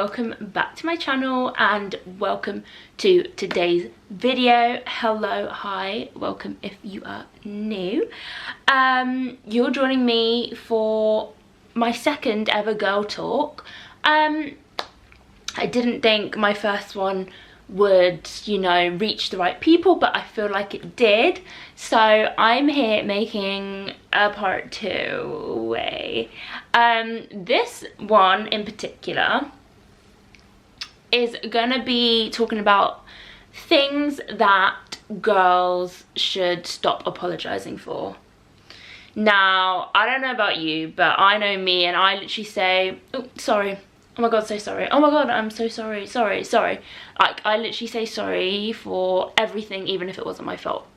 welcome back to my channel and welcome to today's video. Hello, hi, welcome if you are new. You're joining me for my second ever girl talk. I didn't think my first one would, you know, reach the right people, but I feel like it did. So I'm here making a part two. This one in particular is gonna be talking about things that girls should stop apologizing for. Now, I don't know about you, but I know me, and I literally say, oh, sorry. Oh my god, so sorry. Oh my god, I'm so sorry. Sorry. Like, I literally say sorry for everything, even if it wasn't my fault.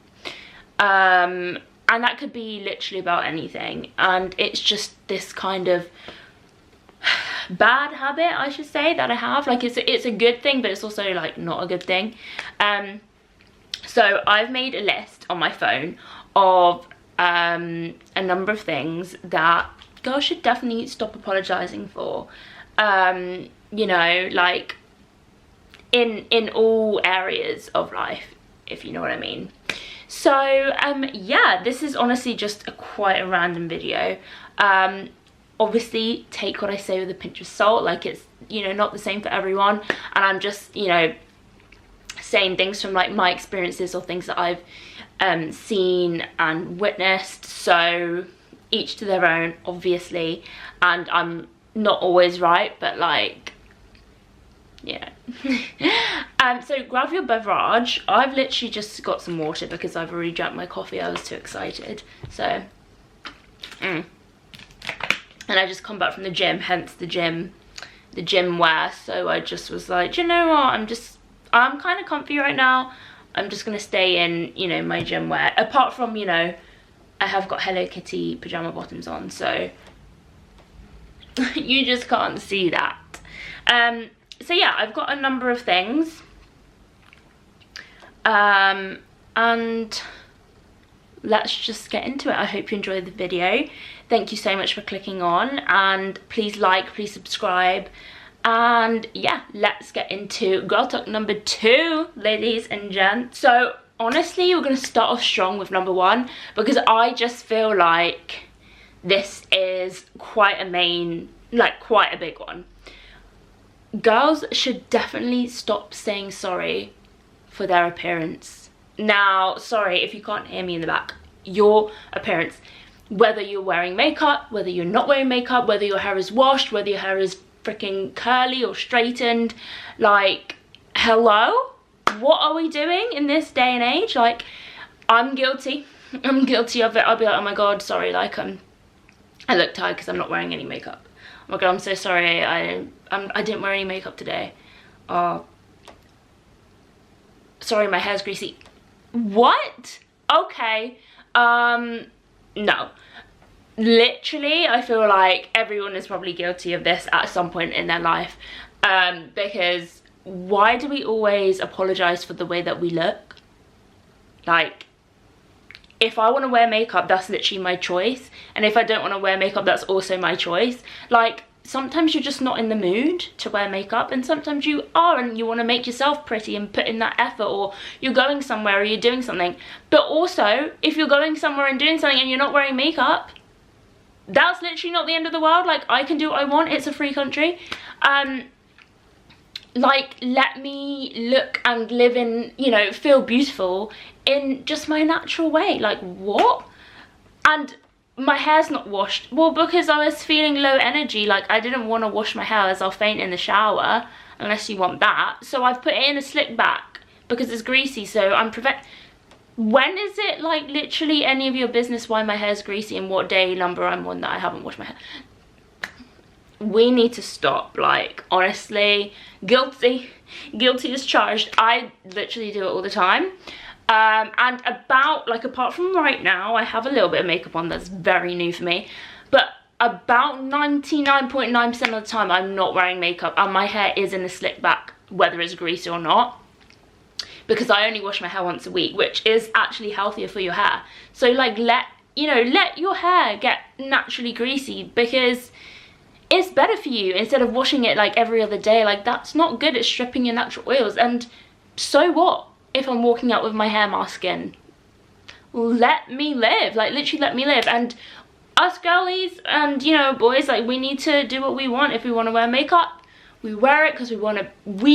And that could be literally about anything. And it's just this kind of bad habit, I should say, that I have. Like, it's a good thing, but it's also like not a good thing. So I've made a list on my phone of a number of things that girls should definitely stop apologizing for. You know, like in all areas of life, if you know what I mean. So yeah, this is honestly just quite a random video. Obviously take what I say with a pinch of salt, like it's, you know, not the same for everyone, and I'm just, you know, saying things from like my experiences or things that I've seen and witnessed, so each to their own, obviously, and I'm not always right, but like, yeah. So grab your beverage. I've literally just got some water because I've already drank my coffee. I was too excited. So and I just come back from the gym, hence the gym wear. So I just was like, you know what, I'm kind of comfy right now. I'm just gonna stay in, you know, my gym wear, apart from, you know, I have got Hello Kitty pajama bottoms on, so you just can't see that. So yeah, I've got a number of things, and let's just get into it. I hope you enjoyed the video. Thank you so much for clicking on, and please like, please subscribe, and yeah, let's get into girl talk number 2, ladies and gents. So honestly, we're gonna start off strong with number 1, because I just feel like this is quite a big one. Girls should definitely stop saying sorry for their appearance. Now, sorry if you can't hear me in the back. Your appearance, whether you're wearing makeup, whether you're not wearing makeup, whether your hair is washed, whether your hair is freaking curly or straightened, like, hello? What are we doing in this day and age? Like, I'm guilty of it. I'll be like, oh my god, sorry, like, I look tired because I'm not wearing any makeup. Oh my god, I'm so sorry, I didn't wear any makeup today. Sorry, my hair's greasy. What? Okay, no. Literally, I feel like everyone is probably guilty of this at some point in their life. Because why do we always apologize for the way that we look? Like, if I want to wear makeup, that's literally my choice, and if I don't want to wear makeup, that's also my choice. Like, sometimes you're just not in the mood to wear makeup, and sometimes you are, and you want to make yourself pretty and put in that effort, or you're going somewhere or you're doing something. But also, if you're going somewhere and doing something and you're not wearing makeup, that's literally not the end of the world. Like, I can do what I want, it's a free country. Like, let me look and live in, you know, feel beautiful in just my natural way. Like, what? And my hair's not washed. Well, because I was feeling low energy. Like, I didn't want to wash my hair as I'll faint in the shower, unless you want that. So I've put it in a slick back because it's greasy, so I'm when is it, like, literally any of your business why my hair's greasy and what day number I'm on that I haven't washed my hair? We need to stop. Like, honestly, guilty as charged. I literally do it all the time. And about, like, apart from right now, I have a little bit of makeup on that's very new for me, but about 99.9% of the time I'm not wearing makeup, and my hair is in a slick back, whether it's greasy or not, because I only wash my hair once a week, which is actually healthier for your hair. So, like, let your hair get naturally greasy, because it's better for you instead of washing it like every other day. Like, that's not good. It's stripping your natural oils. And so what if I'm walking out with my hair mask in? Let me live. Like, literally let me live. And us girlies and, you know, boys, like, we need to do what we want. If we want to wear makeup, we wear it because we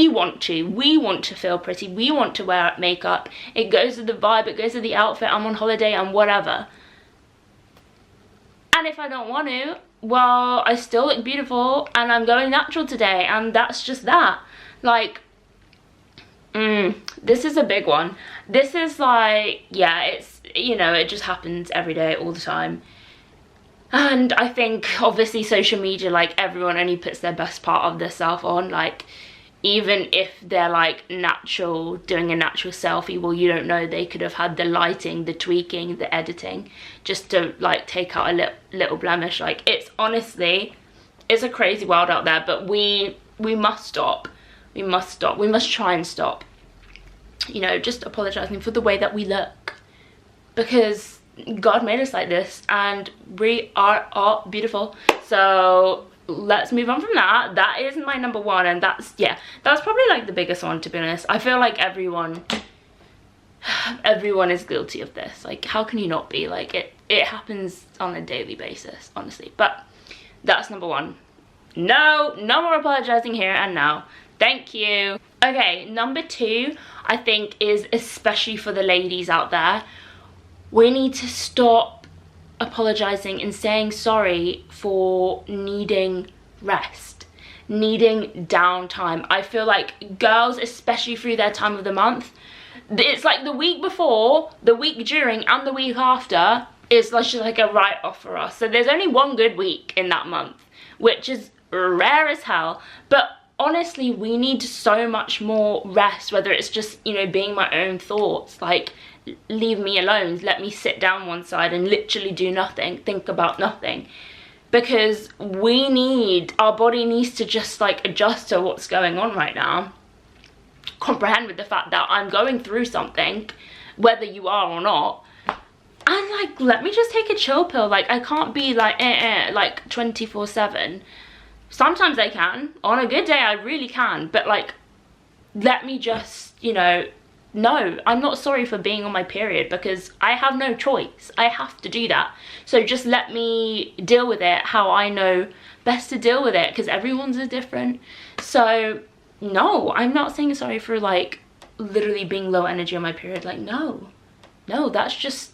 want to feel pretty. We want to wear makeup. It goes with the vibe, it goes with the outfit. I'm on holiday and whatever. And if I don't want to, well, I still look beautiful and I'm going natural today, and that's just that. Like, this is a big one. This is like, yeah, it's, you know, it just happens every day, all the time. And I think obviously social media, like, everyone only puts their best part of their self on. Like, even if they're like natural, doing a natural selfie, well, you don't know, they could have had the lighting, the tweaking, the editing, just to like take out a little blemish. Like, it's honestly, it's a crazy world out there, but we must stop. We must stop. We must try and stop, you know, just apologizing for the way that we look, because God made us like this and we are all beautiful. So let's move on from that. That is my number one, and that's, yeah, that's probably like the biggest one, to be honest. I feel like everyone is guilty of this. Like, how can you not be? Like, it happens on a daily basis, honestly. But that's number one. No more apologizing here and now. Thank you. Okay, number two, I think, is especially for the ladies out there. We need to stop apologizing and saying sorry for needing rest, needing downtime. I feel like girls, especially through their time of the month, it's like the week before, the week during, and the week after is just like a write-off for us. So there's only one good week in that month, which is rare as hell. But honestly, we need so much more rest, whether it's just, you know, being my own thoughts, like, leave me alone, let me sit down one side and literally do nothing, think about nothing, because our body needs to just like adjust to what's going on right now, comprehend with the fact that I'm going through something, whether you are or not, and like, let me just take a chill pill. Like, I can't be like like 24/7. Sometimes I can, on a good day I really can, but like, let me just, you know, no, I'm not sorry for being on my period, because I have no choice. I have to do that. So just let me deal with it how I know best to deal with it, because everyone's is different. So no, I'm not saying sorry for like literally being low energy on my period. Like, no, that's just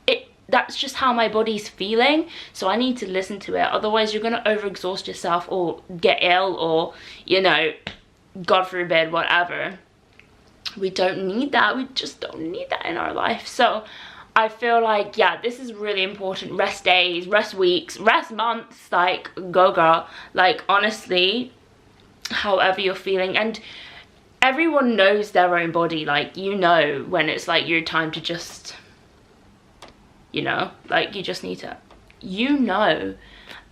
it. That's just how my body's feeling. So I need to listen to it. Otherwise you're gonna overexhaust yourself or get ill, or, you know, God forbid, whatever. We don't need that. We just don't need that in our life. So I feel like, yeah, this is really important. Rest days, rest weeks, rest months, like, go girl. Like, honestly, however you're feeling. And everyone knows their own body. Like, you know when it's like your time to just, you know, like, you just need to, you know.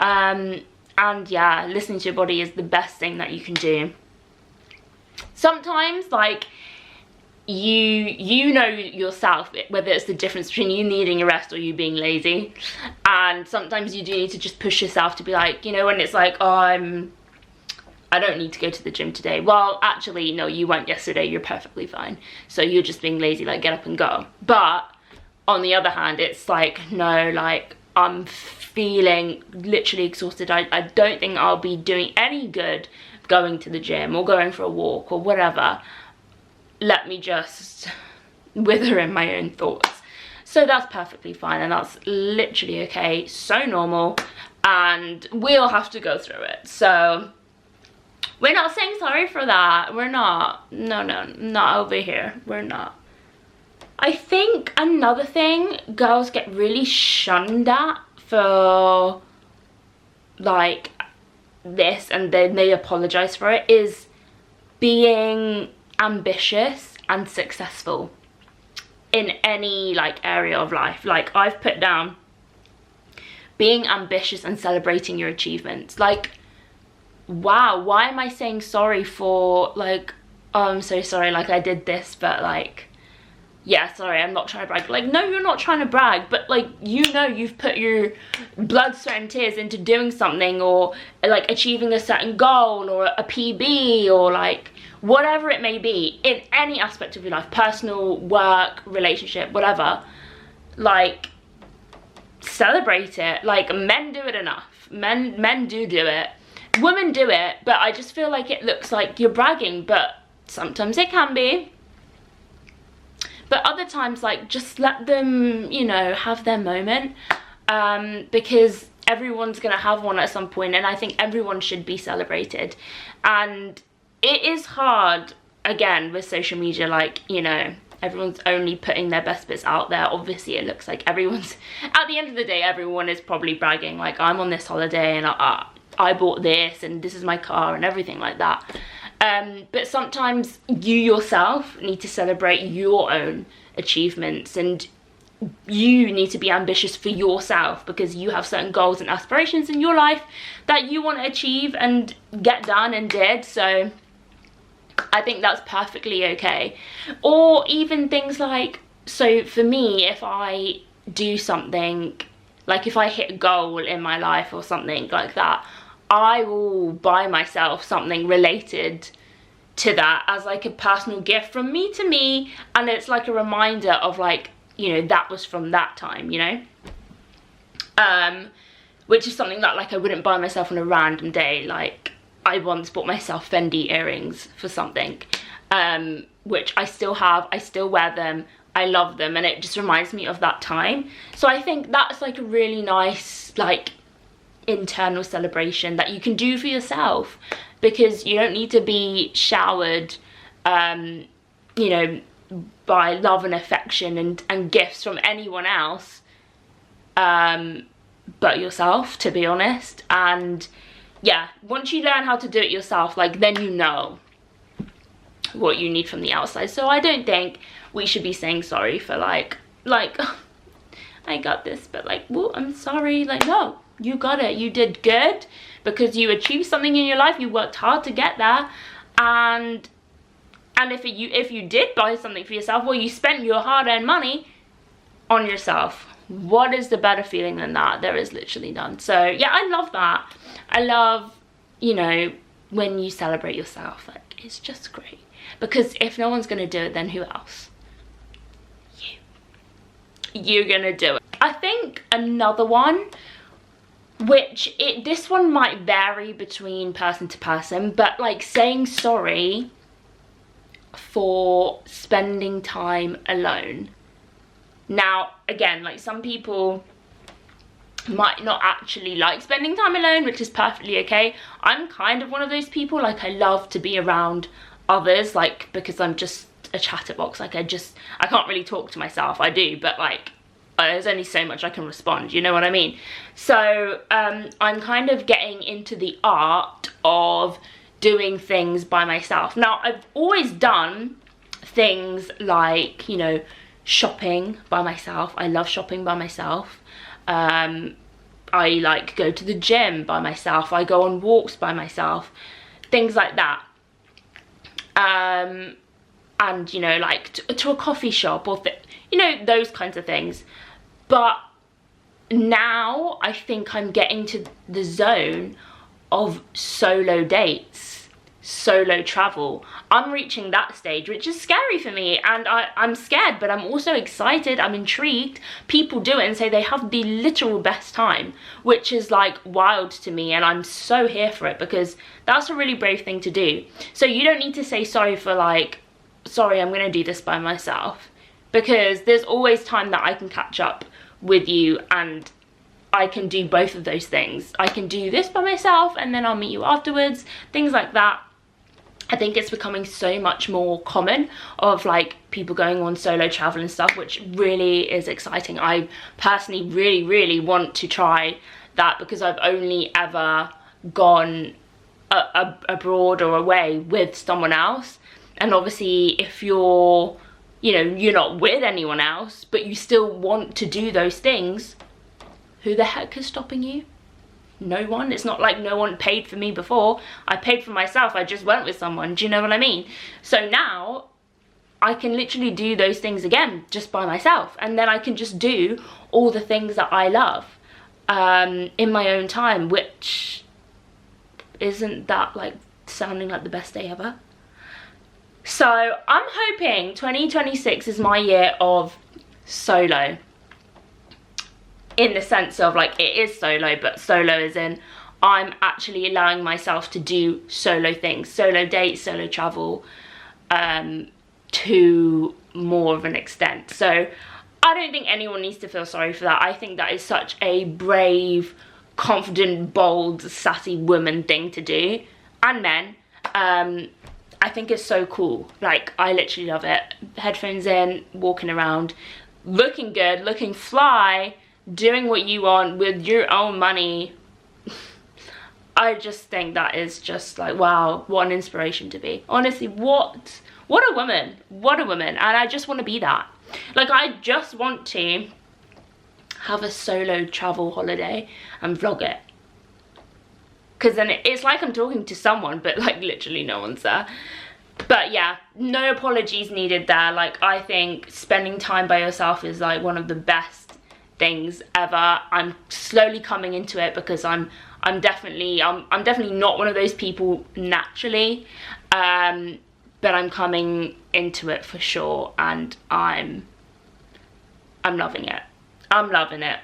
And yeah, listening to your body is the best thing that you can do. Sometimes, like, you know yourself whether it's the difference between you needing a rest or you being lazy, and sometimes you do need to just push yourself to be like, you know, when it's like, oh, I don't need to go to the gym today. Well, actually, no, you went yesterday, you're perfectly fine, so you're just being lazy, like, get up and go. But on the other hand, it's like, no, like, I'm feeling literally exhausted. I don't think I'll be doing any good going to the gym or going for a walk or whatever. Let me just wither in my own thoughts. So that's perfectly fine, and that's literally okay, so normal, and we all have to go through it. So we're not saying sorry for that. We're not. No, not over here. We're not. I think another thing girls get really shunned at for like this, and then they apologize for it, is being ambitious and successful in any like area of life. Like, I've put down being ambitious and celebrating your achievements. Like, wow, why am I saying sorry for like, oh, I'm so sorry, like, I did this, but like, yeah, sorry, I'm not trying to brag. Like, no, you're not trying to brag, but like, you know, you've put your blood, sweat and tears into doing something, or like achieving a certain goal, or a PB, or like whatever it may be, in any aspect of your life, personal, work, relationship, whatever. Like, celebrate it. Like, men do it enough. Men do it. Women do it, but I just feel like it looks like you're bragging, but sometimes it can be. But other times, like, just let them, you know, have their moment, because everyone's gonna have one at some point, and I think everyone should be celebrated. And it is hard, again, with social media, like, you know, everyone's only putting their best bits out there. Obviously, it looks like everyone's, at the end of the day, everyone is probably bragging, like, I'm on this holiday, and I bought this, and this is my car, and everything like that. But sometimes you yourself need to celebrate your own achievements, and you need to be ambitious for yourself, because you have certain goals and aspirations in your life that you want to achieve and get done and did. So I think that's perfectly okay. Or even things like, so for me, if I do something, like if I hit a goal in my life or something like that, I will buy myself something related to that as like a personal gift from me to me, and it's like a reminder of, like, you know, that was from that time, you know, which is something that, like, I wouldn't buy myself on a random day. Like, I once bought myself Fendi earrings for something, which I still have, I still wear them, I love them, and it just reminds me of that time. So I think that's like a really nice, like, internal celebration that you can do for yourself, because you don't need to be showered, you know, by love and affection and gifts from anyone else, but yourself, to be honest. And yeah, once you learn how to do it yourself, like, then you know what you need from the outside. So I don't think we should be saying sorry for like I got this, but like, well, I'm sorry. Like, no, you got it, you did good, because you achieved something in your life, you worked hard to get there. And if you did buy something for yourself, well, you spent your hard-earned money on yourself. What is the better feeling than that? There is literally none. So yeah, I love that. I love, you know, when you celebrate yourself. Like, it's just great, because if no one's gonna do it, then who else? You're gonna do it. I think another one, which this one might vary between person to person, but like saying sorry for spending time alone. Now, again, like, some people might not actually like spending time alone, which is perfectly okay. I'm kind of one of those people. Like, I love to be around others, like, because I'm just a chatterbox. Like, I can't really talk to myself. I do, but like, there's only so much I can respond, you know what I mean? So I'm kind of getting into the art of doing things by myself. Now, I've always done things like, you know, shopping by myself. I love shopping by myself. I like go to the gym by myself. I go on walks by myself, things like that. And, you know, like to a coffee shop, or you know, those kinds of things. But now I think I'm getting to the zone of solo dates, solo travel. I'm reaching that stage, which is scary for me, and I'm scared, but I'm also excited. I'm intrigued. People do it and say they have the literal best time, which is like wild to me, and I'm so here for it, because that's a really brave thing to do. So you don't need to say sorry for, like, sorry, I'm gonna do this by myself, because there's always time that I can catch up with you, and I can do both of those things. I can do this by myself, and then I'll meet you afterwards, things like that. I think it's becoming so much more common of like people going on solo travel and stuff, which really is exciting. I personally really want to try that, because I've only ever gone abroad or away with someone else. And obviously if you're, you know, you're not with anyone else, but you still want to do those things, who the heck is stopping you? No one. It's not like no one paid for me before. I paid for myself. I just went with someone. Do you know what I mean? So now I can literally do those things again just by myself, and then I can just do all the things that I love in my own time, which isn't that like sounding like the best day ever? So I'm hoping 2026 is my year of solo, in the sense of like it is solo, but solo as in I'm actually allowing myself to do solo things, solo dates, solo travel, to more of an extent. So I don't think anyone needs to feel sorry for that. I think that is such a brave, confident, bold, sassy woman thing to do, and men. I think it's so cool. Like, I literally love it. Headphones in, walking around, looking good, looking fly, doing what you want with your own money. I just think that is just like, wow, what an inspiration to be. Honestly, what a woman. What a woman. And I just want to be that. Like, I just want to have a solo travel holiday and vlog it. Because then it's like I'm talking to someone, but like literally no one's there. But yeah, no apologies needed there. Like, I think spending time by yourself is like one of the best things ever. I'm slowly coming into it because I'm definitely not one of those people naturally, but I'm coming into it for sure, and I'm loving it. I'm loving it.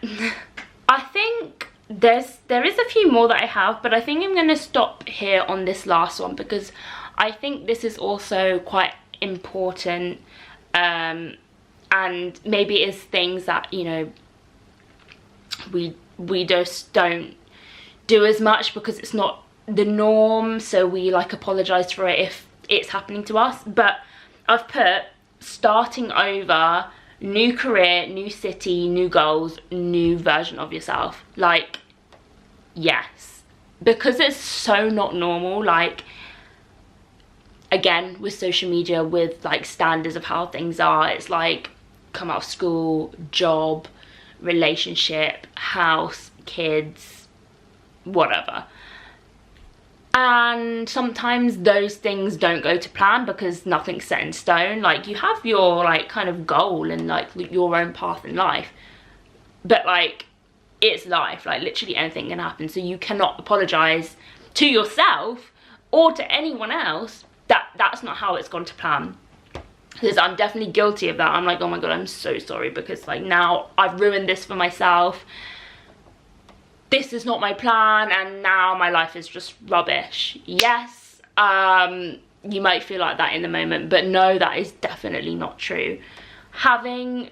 I think there is a few more that I have, but I think I'm going to stop here on this last one because I think this is also quite important, and maybe it's things that, you know, we just don't do as much because it's not the norm, so we like apologise for it if it's happening to us. But I've put starting over, new career, new city, new goals, new version of yourself. Like, yes, because it's so not normal. Like, again, with social media, with like standards of how things are, it's like come out of school, job, relationship, house, kids, whatever. And sometimes those things don't go to plan because nothing's set in stone. Like, you have your like kind of goal and like your own path in life, but like, it's life. Like, literally anything can happen, so you cannot apologize to yourself or to anyone else that that's not how it's gone to plan. Because I'm definitely guilty of that. I'm like, oh my god, I'm so sorry, because like now I've ruined this for myself. This is not my plan, and now my life is just rubbish. Yes, you might feel like that in the moment, but no, that is definitely not true. Having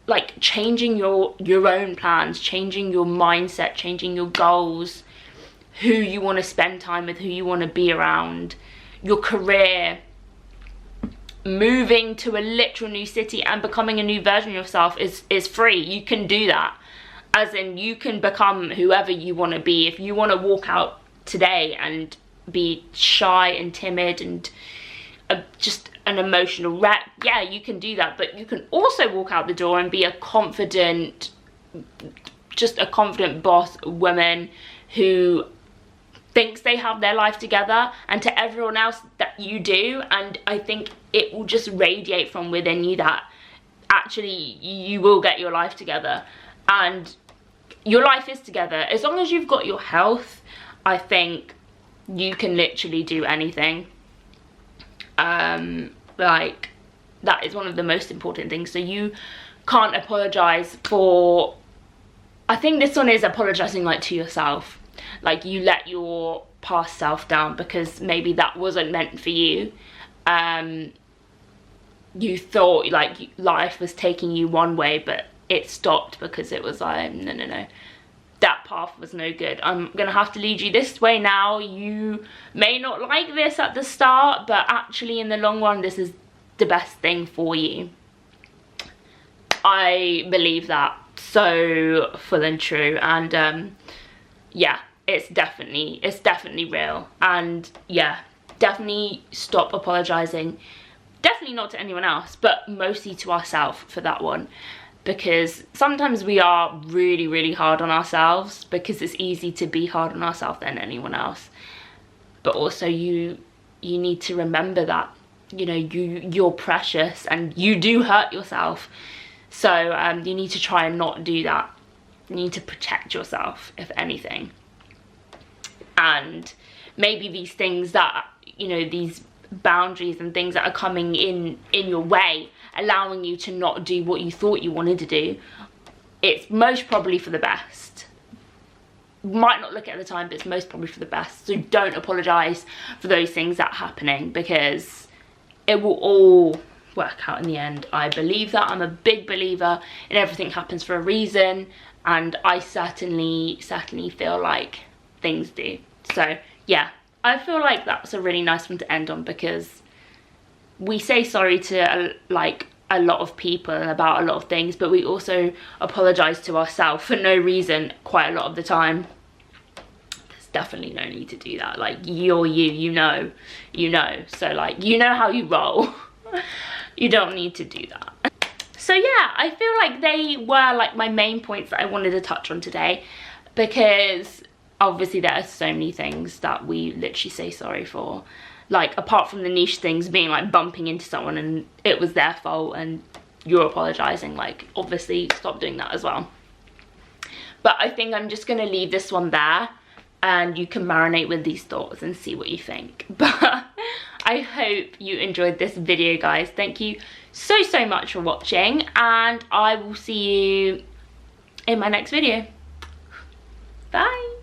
like changing your own plans, changing your mindset, changing your goals, who you want to spend time with, who you want to be around, your career, moving to a literal new city and becoming a new version of yourself is free. You can do that. As in, you can become whoever you want to be. If you want to walk out today and be shy and timid and just an emotional wreck, yeah, you can do that. But you can also walk out the door and be a confident, just a confident boss woman who thinks they have their life together, and to everyone else that you do. And I think it will just radiate from within you that actually you will get your life together, and your life is together. As long as you've got your health, I think you can literally do anything. Like, that is one of the most important things. So you can't apologize for, I think this one is apologizing like to yourself. Like, you let your past self down because maybe that wasn't meant for you. You thought like life was taking you one way, but it stopped because it was like, no, that path was no good. I'm gonna have to lead you this way now. You may not like this at the start, but actually in the long run, this is the best thing for you. I believe that so full and true. And yeah, it's definitely real. And yeah, definitely stop apologizing. Definitely not to anyone else, but mostly to ourselves for that one. Because sometimes we are really, really hard on ourselves, because it's easy to be hard on ourselves than anyone else. But also you need to remember that you know, you're precious and you do hurt yourself. So you need to try and not do that. You need to protect yourself, if anything. And maybe these things that, you know, these boundaries and things that are coming in your way, allowing you to not do what you thought you wanted to do, it's most probably for the best. Might not look at the time, but it's most probably for the best. So don't apologise for those things that are happening, because it will all work out in the end. I believe that. I'm a big believer in everything happens for a reason, and I certainly feel like things do. So yeah, I feel like that's a really nice one to end on, because we say sorry to like a lot of people and about a lot of things, but we also apologise to ourselves for no reason quite a lot of the time. There's definitely no need to do that. Like, you're you know. So like, you know how you roll. You don't need to do that. So yeah, I feel like they were like my main points that I wanted to touch on today, because obviously there are so many things that we literally say sorry for. Like, apart from the niche things being like bumping into someone and it was their fault and you're apologising, like obviously stop doing that as well. But I think I'm just gonna leave this one there, and you can marinate with these thoughts and see what you think. But I hope you enjoyed this video, guys. Thank you so much for watching, and I will see you in my next video. Bye.